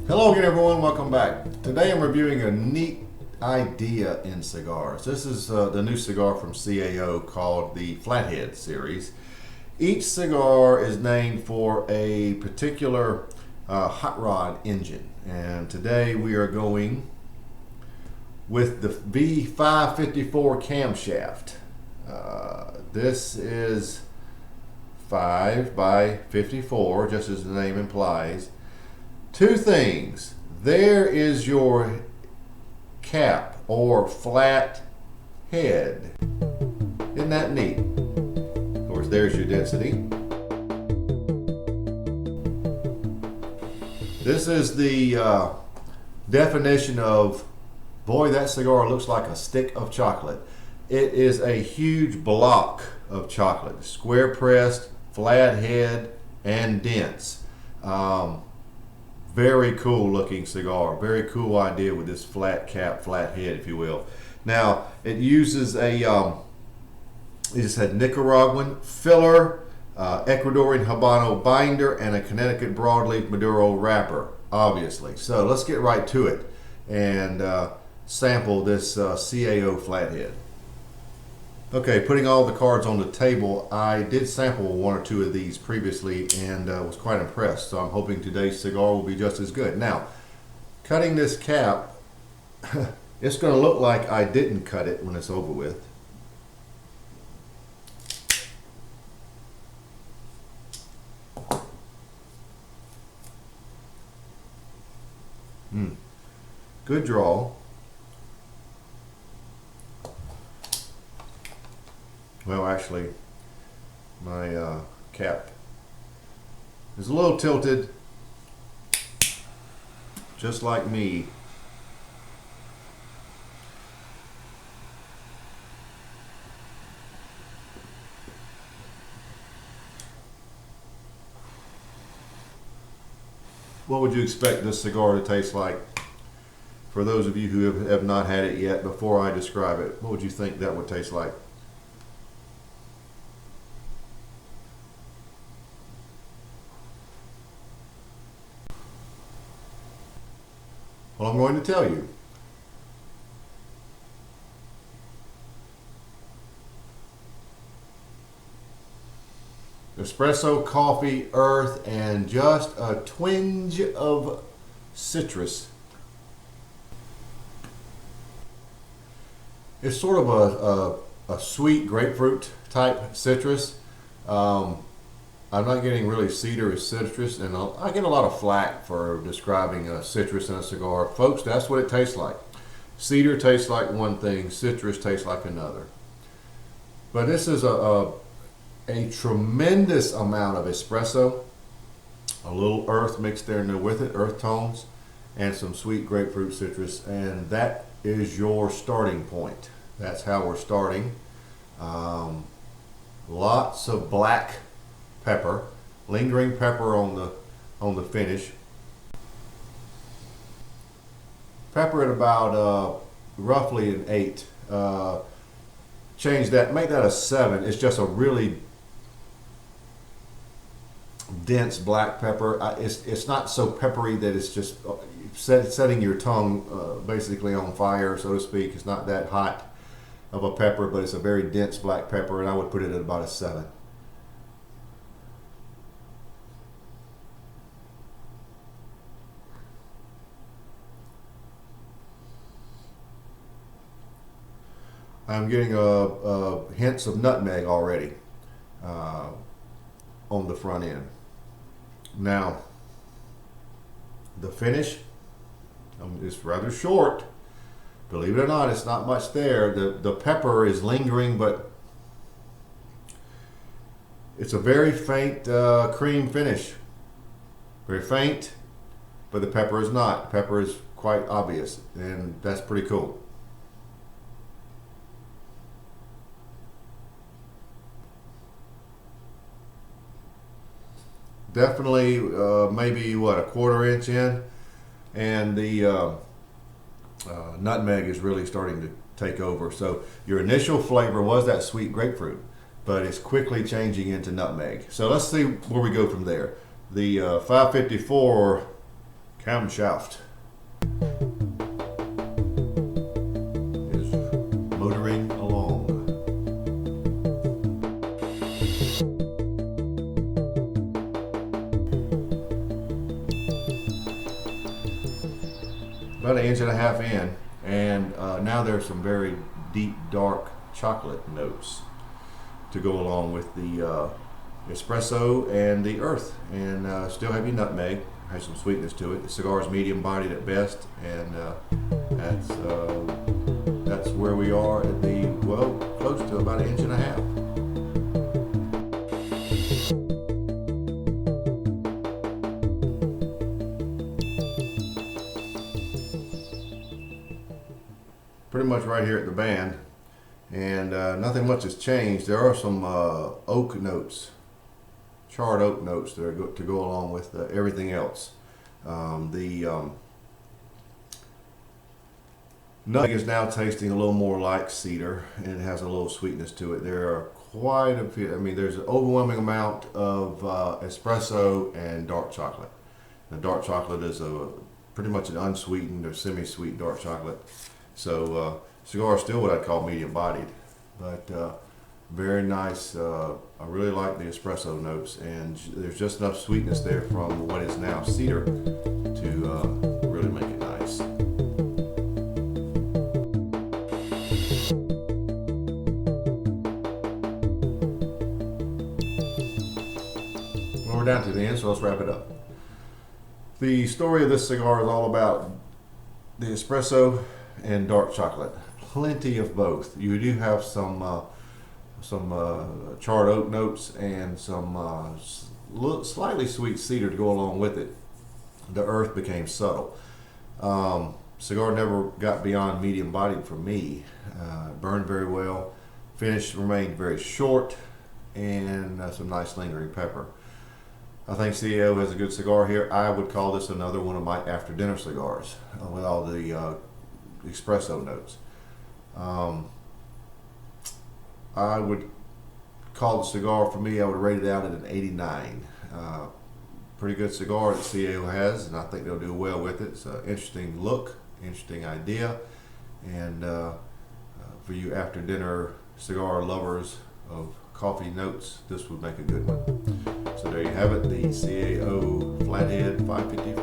Hello again, everyone. Welcome back. Today I'm reviewing a neat idea in cigars. This is the new cigar from CAO called the Flathead series. Each cigar is named for a particular hot rod engine, and today we are going with the V554 Camshaft. This is 5 by 54, just as the name implies. Two things. There is your cap or flat head. Isn't that neat? Of course, there's your density. This is the definition of, boy, that cigar looks like a stick of chocolate. It is a huge block of chocolate, square pressed, flat head, and dense. Very cool looking cigar. Very cool idea with this flat cap, flat head, if you will. Now, it uses a, it just had Nicaraguan filler, Ecuadorian Habano binder, and a Connecticut broadleaf Maduro wrapper, obviously. So let's get right to it and sample this CAO Flathead. Okay, putting all the cards on the table, I did sample one or two of these previously and was quite impressed, so I'm hoping today's cigar will be just as good. Now, cutting this cap, it's going to look like I didn't cut it when it's over with. Good draw. Well, actually, my cap is a little tilted, just like me. What would you expect this cigar to taste like? For those of you who have not had it yet, before I describe it, what would you think that would taste like? Well, I'm going to tell you. Espresso, coffee, earth, and just a twinge of citrus. It's sort of a sweet grapefruit type citrus. I'm not getting really cedar or citrus, and I get a lot of flack for describing a citrus in a cigar. Folks, that's what it tastes like. Cedar tastes like one thing, citrus tastes like another. But this is a tremendous amount of espresso, a little earth mixed there with it, earth tones, and some sweet grapefruit citrus, and that is your starting point. That's how we're starting. Lots of black pepper, lingering pepper on the finish. Pepper at about roughly an 8. Change that, make that a 7. It's just a really dense black pepper. It's not so peppery that it's just setting your tongue basically on fire, so to speak. It's not that hot of a pepper, but it's a very dense black pepper, and I would put it at about a 7. I'm getting hints of nutmeg already on the front end. Now, the finish is rather short. Believe it or not, it's not much there. The pepper is lingering, but it's a very faint cream finish. Very faint, but the pepper is not. The pepper is quite obvious, and that's pretty cool. Definitely maybe what, a 1/4 inch in, and the nutmeg is really starting to take over. So your initial flavor was that sweet grapefruit, but it's quickly changing into nutmeg. So let's see where we go from there. The 554 Camshaft is motoring along. About an inch and a half in, and now there's some very deep, dark chocolate notes to go along with the espresso and the earth, and still have your nutmeg. Has some sweetness to it. The cigar is medium bodied at best, and that's where we are at the, well, close to about an inch and a half. Pretty much right here at the band, and nothing much has changed. There are some oak notes, charred oak notes that are to go along with everything else. Nutmeg is now tasting a little more like cedar, and it has a little sweetness to it. There are quite a few, I mean, there's an overwhelming amount of espresso and dark chocolate. The dark chocolate is pretty much an unsweetened or semi-sweet dark chocolate. So cigar is still what I'd call medium bodied, but very nice. I really like the espresso notes, and there's just enough sweetness there from what is now cedar to really make it nice. Well, we're down to the end, so let's wrap it up. The story of this cigar is all about the espresso and dark chocolate. Plenty of both. You do have some charred oak notes and some slightly sweet cedar to go along with it. The earth became subtle. Cigar never got beyond medium bodied for me. Burned very well. Finish remained very short, and some nice lingering pepper. I think CAO has a good cigar here. I would call this another one of my after dinner cigars with all the espresso notes. I would call the cigar, for me, I would rate it out at an 89. Pretty good cigar that CAO has, and I think they'll do well with it. It's an interesting look, interesting idea, and for you after dinner cigar lovers of coffee notes, this would make a good one. So there you have it, the CAO Flathead 550